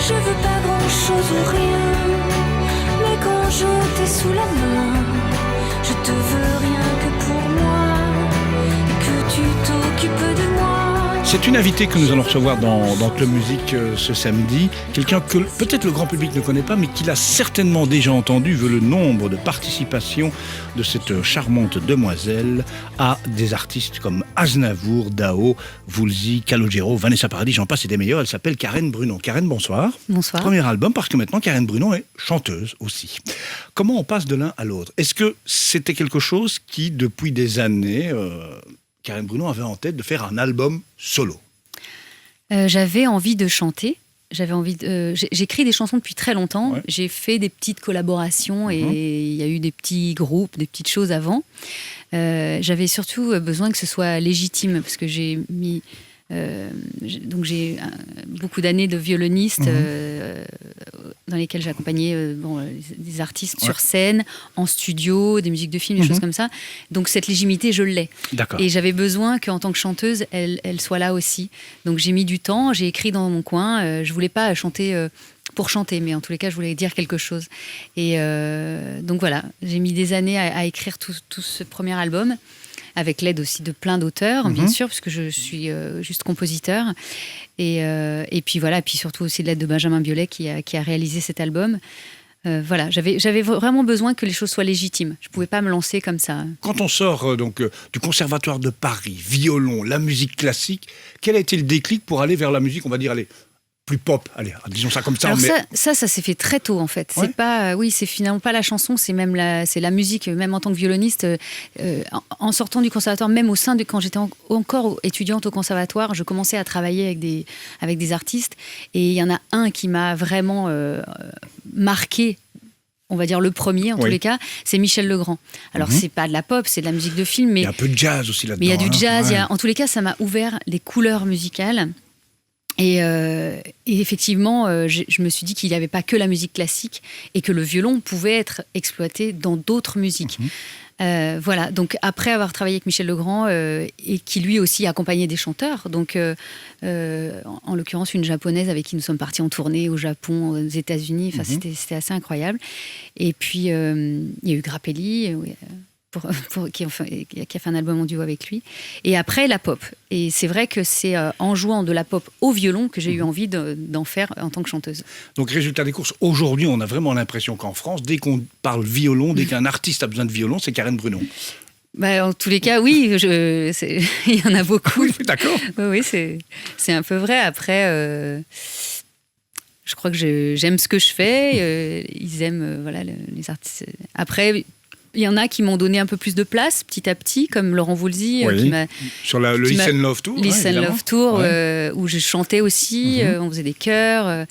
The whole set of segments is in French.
Je veux pas grand-chose ou rien, mais quand je t'ai sous la main, je te veux rien que pour moi, et que tu t'occupes de moi. C'est une invitée que nous allons recevoir dans Club Musique ce samedi. Quelqu'un que peut-être le grand public ne connaît pas, mais qui l'a certainement déjà entendu, vu le nombre de participations de cette charmante demoiselle à des artistes comme Aznavour, Dao, Woolsey, Calogero, Vanessa Paradis, j'en passe et des meilleurs. Elle s'appelle Karen Bruno. Karen, bonsoir. Bonsoir. Premier album, parce que maintenant Karen Bruno est chanteuse aussi. Comment on passe de l'un à l'autre? Est-ce que c'était quelque chose qui, depuis des années... Karen Bruno avait en tête de faire un album solo. J'avais envie de chanter. J'écris des chansons depuis très longtemps. Ouais. J'ai fait des petites collaborations et il y a eu des petits groupes, des petites choses avant. J'avais surtout besoin que ce soit légitime parce que j'ai mis... donc j'ai beaucoup d'années de violoniste dans lesquelles j'ai accompagné des artistes sur scène, en studio, des musiques de films, des choses comme ça. Donc cette légitimité, je l'ai. D'accord. Et j'avais besoin qu'en tant que chanteuse, elle soit là aussi. Donc j'ai mis du temps, j'ai écrit dans mon coin. Je voulais pas chanter pour chanter, mais en tous les cas, je voulais dire quelque chose. Et donc voilà, j'ai mis des années à écrire tout ce premier album, avec l'aide aussi de plein d'auteurs, bien sûr, puisque je suis juste compositeur. Et puis voilà, puis surtout aussi de l'aide de Benjamin Biolay qui a réalisé cet album. Voilà, j'avais vraiment besoin que les choses soient légitimes. Je ne pouvais pas me lancer comme ça. Quand on sort du Conservatoire de Paris, violon, la musique classique, quel a été le déclic pour aller vers la musique, on va dire, plus pop, allez, disons ça comme ça. Alors ça s'est fait très tôt en fait. Ouais. C'est finalement pas la chanson, c'est la musique. Même en tant que violoniste, en sortant du conservatoire, même au sein quand j'étais encore étudiante au conservatoire, je commençais à travailler avec des artistes. Et il y en a un qui m'a vraiment marqué. On va dire le premier, en tous les cas, c'est Michel Legrand. Alors, c'est pas de la pop, c'est de la musique de film. Mais... Il y a un peu de jazz aussi là-dedans. Mais il y a du jazz. En tous les cas, ça m'a ouvert les couleurs musicales. Et effectivement, je me suis dit qu'il n'y avait pas que la musique classique et que le violon pouvait être exploité dans d'autres musiques. Voilà, donc après avoir travaillé avec Michel Legrand et qui lui aussi accompagnait des chanteurs, donc en l'occurrence une japonaise avec qui nous sommes partis en tournée au Japon, aux États-Unis, enfin c'était assez incroyable. Et puis il y a eu Grappelli. Qui a fait un album en duo avec lui. Et après, la pop. Et c'est vrai que c'est en jouant de la pop au violon que j'ai eu envie d'en faire en tant que chanteuse. Donc, résultat des courses, aujourd'hui, on a vraiment l'impression qu'en France, dès qu'on parle violon, dès qu'un artiste a besoin de violon, c'est Karen Bruno. En tous les cas, oui, il y en a beaucoup. Oui, d'accord. Oui, c'est un peu vrai. Après... je crois que j'aime ce que je fais. Ils aiment les artistes. Après... Il y en a qui m'ont donné un peu plus de place petit à petit, comme Laurent Woolsey. Oui. Sur le Listen Love Tour. Listen Love Tour, où je chantais aussi, on faisait des chœurs.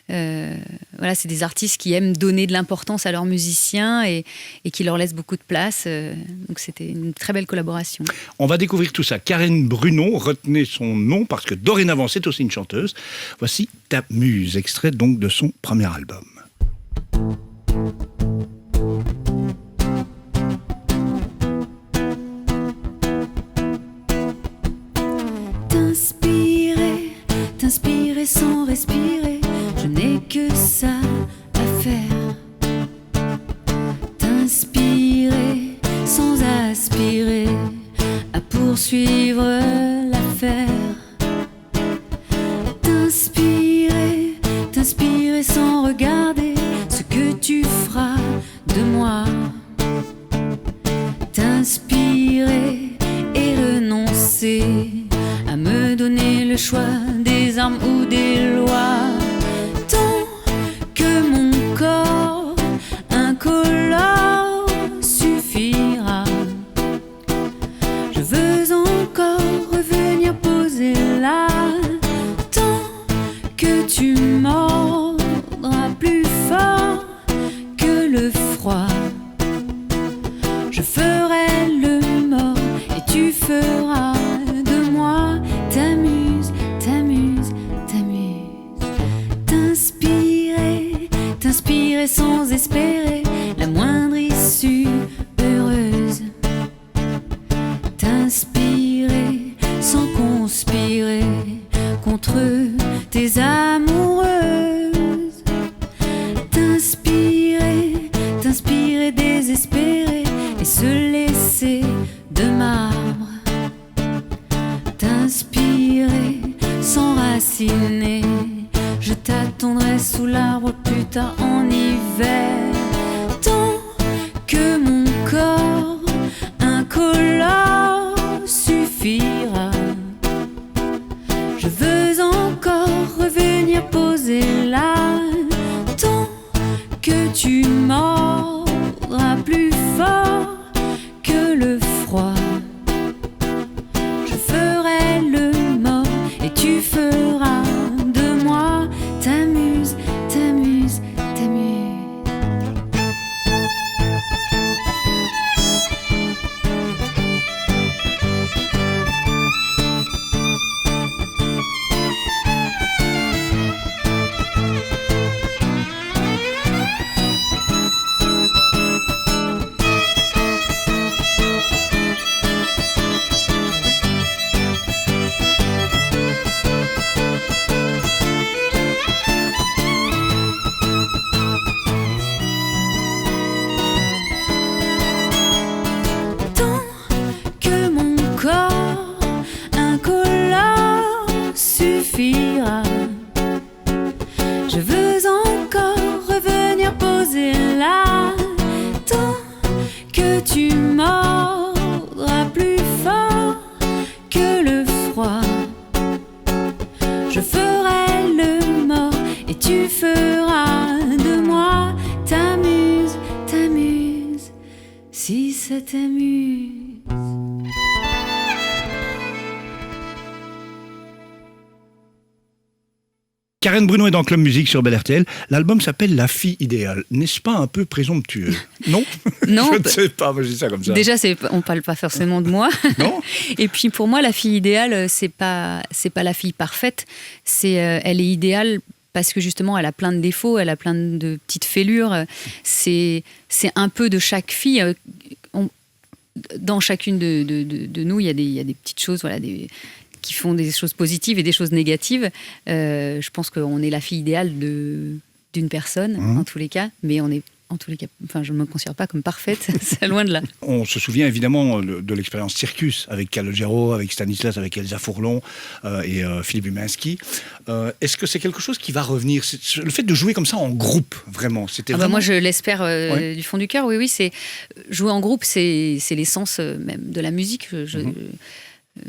Voilà, c'est des artistes qui aiment donner de l'importance à leurs musiciens et qui leur laissent beaucoup de place. Donc c'était une très belle collaboration. On va découvrir tout ça. Karen Bruno, retenez son nom parce que dorénavant c'est aussi une chanteuse. Voici Ta Muse, extrait donc de son premier album. T'inspirer sans respirer, je n'ai que ça à faire. T'inspirer sans aspirer, à poursuivre l'affaire. T'inspirer sans regarder ce que tu feras de moi. T'inspirer et renoncer à me donner le choix des armes ou des lois. Tant que mon corps incolore suffira, je veux encore revenir poser là. Tant que tu mordras plus fort que le froid, je ferai le mort et tu feras de moi ta muse, ta muse, ta muse. T'inspirer sans espérer la moindre issue heureuse. T'inspirer sans conspirer contre tes amoureux. dessiné. Je t'attendrai sous l'arbre plus tard en hiver. Tant que mon corps incolore suffira. Je veux encore revenir poser là. Tant que tu mordras plus fort que le froid. Je ferai le mort et tu feras de moi. T'amuse, t'amuse, t'amuse. Je veux encore revenir poser là. Tant que tu mordras plus fort que le froid. Je ferai le mort et tu feras de moi. T'amuse, t'amuse, si ça t'amuse. Karen Bruno est dans Club Musique sur Bel RTL. L'album s'appelle La fille idéale. N'est-ce pas un peu présomptueux? Non. Non. Je ne sais pas, moi je dis ça comme ça. Déjà, on ne parle pas forcément de moi. Non. Et puis pour moi, la fille idéale, c'est pas la fille parfaite. Elle est idéale parce que justement, elle a plein de défauts, elle a plein de petites fêlures. C'est un peu de chaque fille. Dans chacune de nous, il y a des petites choses, voilà, qui font des choses positives et des choses négatives. Je pense qu'on est la fille idéale d'une personne, en tous les cas, mais on est, en tous les cas, enfin, je ne me considère pas comme parfaite, c'est loin de là. On se souvient évidemment de l'expérience Circus avec Calogero, avec Stanislas, avec Elsa Fourlon et Philippe Huminski. Est-ce que c'est quelque chose qui va revenir? Le fait de jouer comme ça en groupe, vraiment, c'était vraiment... Moi, je l'espère du fond du cœur, oui. Jouer en groupe, c'est l'essence même de la musique.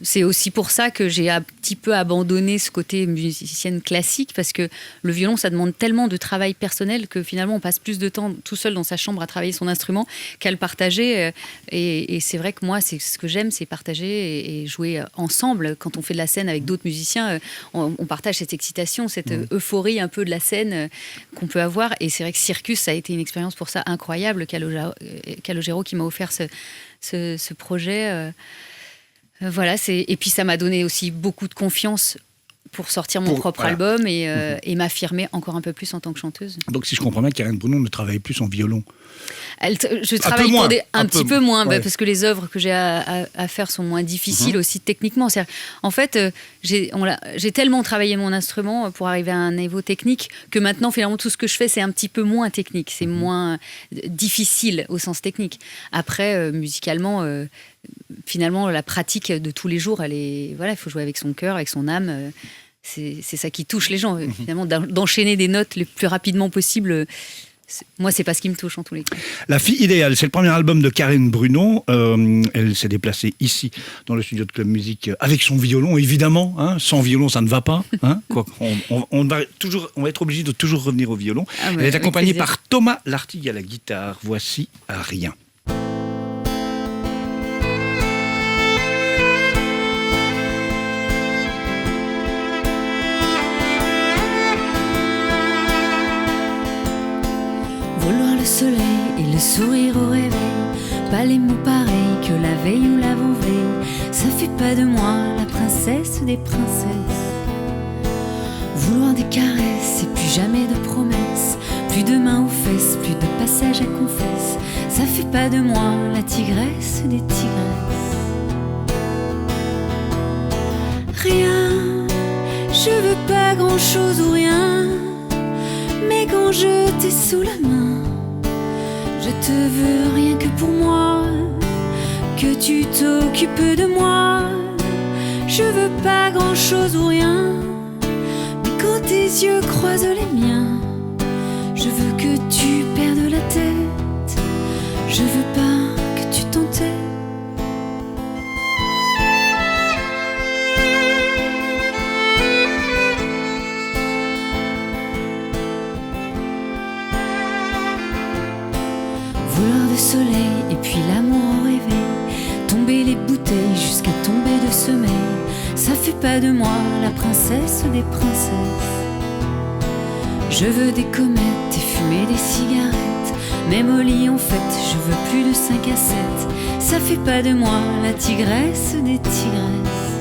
C'est aussi pour ça que j'ai un petit peu abandonné ce côté musicienne classique, parce que le violon, ça demande tellement de travail personnel que finalement, on passe plus de temps tout seul dans sa chambre à travailler son instrument qu'à le partager. Et c'est vrai que moi, c'est ce que j'aime, c'est partager et jouer ensemble. Quand on fait de la scène avec d'autres musiciens, on partage cette excitation, cette euphorie un peu de la scène qu'on peut avoir. Et c'est vrai que Circus, ça a été une expérience pour ça incroyable. Calogero qui m'a offert ce projet... Voilà, et puis ça m'a donné aussi beaucoup de confiance pour sortir mon propre album et m'affirmer encore un peu plus en tant que chanteuse. Donc si je comprends bien, Karen Bruno ne travaille plus en violon. Je travaille un petit peu moins, parce que les œuvres que j'ai à faire sont moins difficiles aussi techniquement. En fait, j'ai tellement travaillé mon instrument pour arriver à un niveau technique que maintenant, finalement, tout ce que je fais, c'est un petit peu moins technique. C'est moins difficile au sens technique. Après, musicalement... finalement, la pratique de tous les jours, il faut jouer avec son cœur, avec son âme. C'est ça qui touche les gens. Finalement, d'enchaîner des notes le plus rapidement possible, moi, c'est pas ce qui me touche en tous les cas. La fille idéale, c'est le premier album de Karen Bruno. Elle s'est déplacée ici, dans le studio de Club Musique, avec son violon, évidemment. Hein. Sans violon, ça ne va pas. Hein. On va être obligé de toujours revenir au violon. Elle est accompagnée par Thomas Lartigue à la guitare. Voici Rien. Vouloir le soleil et le sourire au réveil, pas les mots pareils que la veille ou l'avant-veille. Ça fait pas de moi la princesse des princesses. Vouloir des caresses et plus jamais de promesses, plus de mains aux fesses, plus de passages à confesse. Ça fait pas de moi la tigresse des tigresses. Rien, je veux pas grand-chose ou rien, mais quand je t'ai sous la main, je te veux rien que pour moi, que tu t'occupes de moi. Je veux pas grand chose ou rien, tes yeux croisent les miens, je veux que tu perdes la tête, je veux pas que tu t'entêtes. Vouloir de soleil et puis l'amour rêvé, tomber les bouteilles jusqu'à tomber de sommeil, ça fait pas de moi la princesse des princesses. Je veux des comètes et fumer des cigarettes, même au lit en fait, je veux plus de 5 à 7. Ça fait pas de moi la tigresse des tigresses.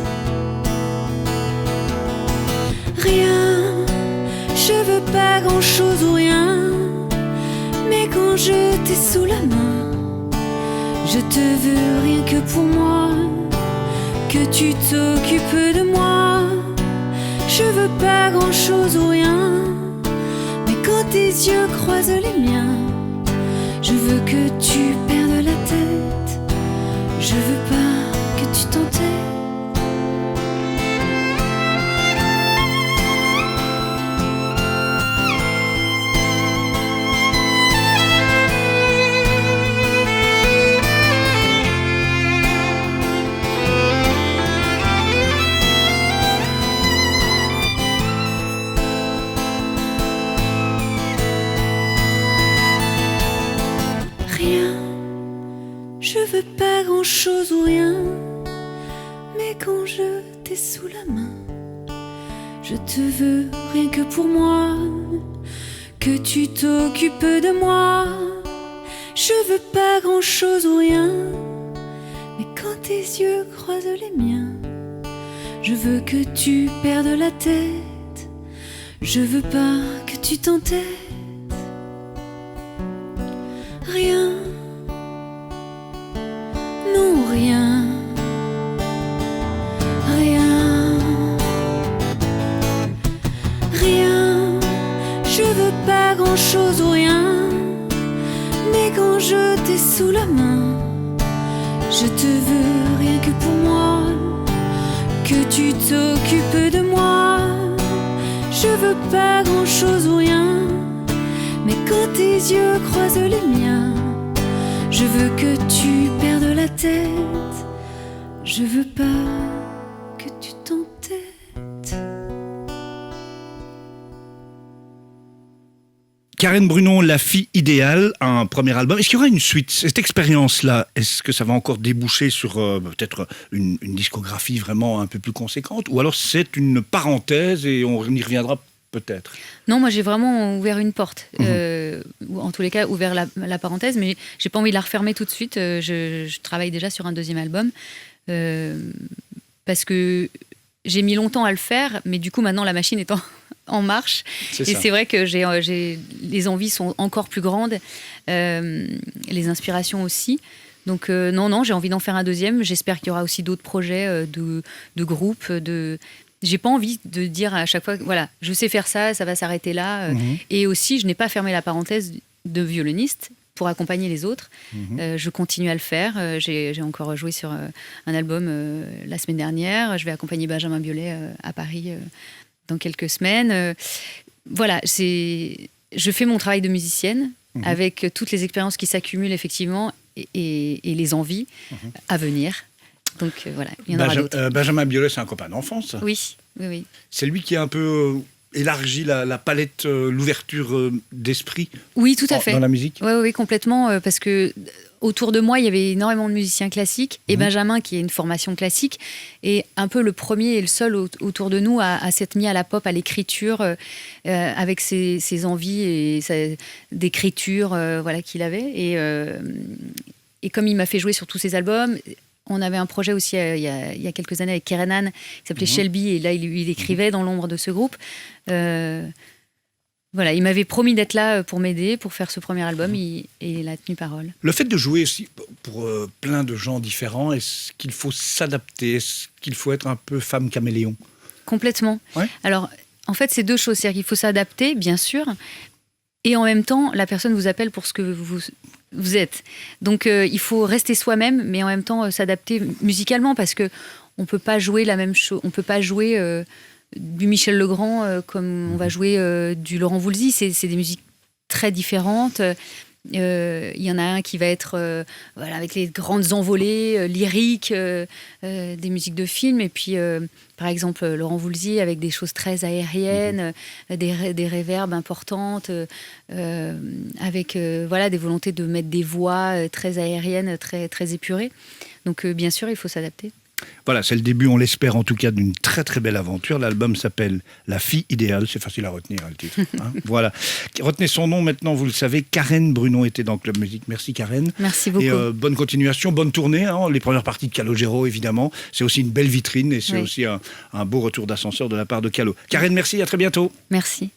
Rien, je veux pas grand chose ou rien, mais quand je t'ai sous la main, je te veux rien que pour moi, que tu t'occupes de moi. Je veux pas grand chose ou rien, mais quand tes yeux croisent les miens, je veux que tu perdes la tête, je veux pas que tu t'entêtes. Je veux pas grand chose ou rien, mais quand je t'ai sous la main, je te veux rien que pour moi, que tu t'occupes de moi. Je veux pas grand chose ou rien, mais quand tes yeux croisent les miens, je veux que tu perdes la tête, je veux pas que tu t'entêtes. Rien, non rien, rien, rien. Je veux pas grand chose ou rien, mais quand je t'ai sous la main, je te veux rien que pour moi, que tu t'occupes de moi. Je veux pas grand chose ou rien, mais quand tes yeux croisent les miens, je veux que tu perdes la tête, je veux pas que tu t'entêtes. Karen Brunon, La fille idéale, un premier album. Est-ce qu'il y aura une suite? Cette expérience-là, est-ce que ça va encore déboucher sur peut-être une discographie vraiment un peu plus conséquente? Ou alors c'est une parenthèse et on y reviendra peut-être? Non, moi j'ai vraiment ouvert une porte, ou en tous les cas ouvert la parenthèse, mais j'ai pas envie de la refermer tout de suite. Je travaille déjà sur un deuxième album, parce que j'ai mis longtemps à le faire, mais du coup maintenant la machine est en marche. Et c'est vrai que les envies sont encore plus grandes, les inspirations aussi. Donc non, j'ai envie d'en faire un deuxième. J'espère qu'il y aura aussi d'autres projets de groupes, j'ai pas envie de dire à chaque fois, voilà, je sais faire ça, ça va s'arrêter là. Et aussi, je n'ai pas fermé la parenthèse de violoniste pour accompagner les autres. Je continue à le faire. J'ai encore joué sur un album la semaine dernière. Je vais accompagner Benjamin Biolay à Paris dans quelques semaines. Voilà, je fais mon travail de musicienne avec toutes les expériences qui s'accumulent effectivement et les envies à venir. Donc voilà, il y en aura d'autres. Benjamin Biolay, c'est un copain d'enfance. Oui. C'est lui qui a un peu élargi la palette, l'ouverture d'esprit. Oui, tout à fait. Dans la musique. Oui, complètement, parce que autour de moi, il y avait énormément de musiciens classiques, et Benjamin, qui a une formation classique, est un peu le premier et le seul autour de nous à s'être mis à la pop, à l'écriture, avec ses envies et d'écriture voilà, qu'il avait. Et comme il m'a fait jouer sur tous ses albums, on avait un projet aussi il y a quelques années avec Kerenan qui s'appelait Shelby, et là il écrivait dans l'ombre de ce groupe. Voilà, il m'avait promis d'être là pour m'aider, pour faire ce premier album, et il a tenu parole. Le fait de jouer aussi pour plein de gens différents, est-ce qu'il faut s'adapter? Est-ce qu'il faut être un peu femme caméléon? Complètement. Ouais. Alors, en fait, c'est deux choses. C'est-à-dire qu'il faut s'adapter, bien sûr, et en même temps, la personne vous appelle pour ce que vous êtes. Donc, il faut rester soi-même, mais en même temps s'adapter musicalement, parce que on peut pas jouer la même chose. On peut pas jouer du Michel Legrand, comme on va jouer du Laurent Voulzy. C'est des musiques très différentes. Il y en a un qui va être avec les grandes envolées lyriques des musiques de films, et puis par exemple Laurent Voulzy avec des choses très aériennes, des réverbes importantes, avec des volontés de mettre des voix très aériennes, très, très épurées. Donc bien sûr, il faut s'adapter. Voilà, c'est le début, on l'espère en tout cas, d'une très très belle aventure. L'album s'appelle La fille idéale, c'est facile à retenir le titre. Voilà. Retenez son nom maintenant, vous le savez, Karen Brunon était dans Club Musique. Merci Karen. Merci beaucoup. Et bonne continuation, bonne tournée. Les premières parties de Calogero évidemment. C'est aussi une belle vitrine et c'est aussi un beau retour d'ascenseur de la part de Calo. Karen, merci, à très bientôt. Merci.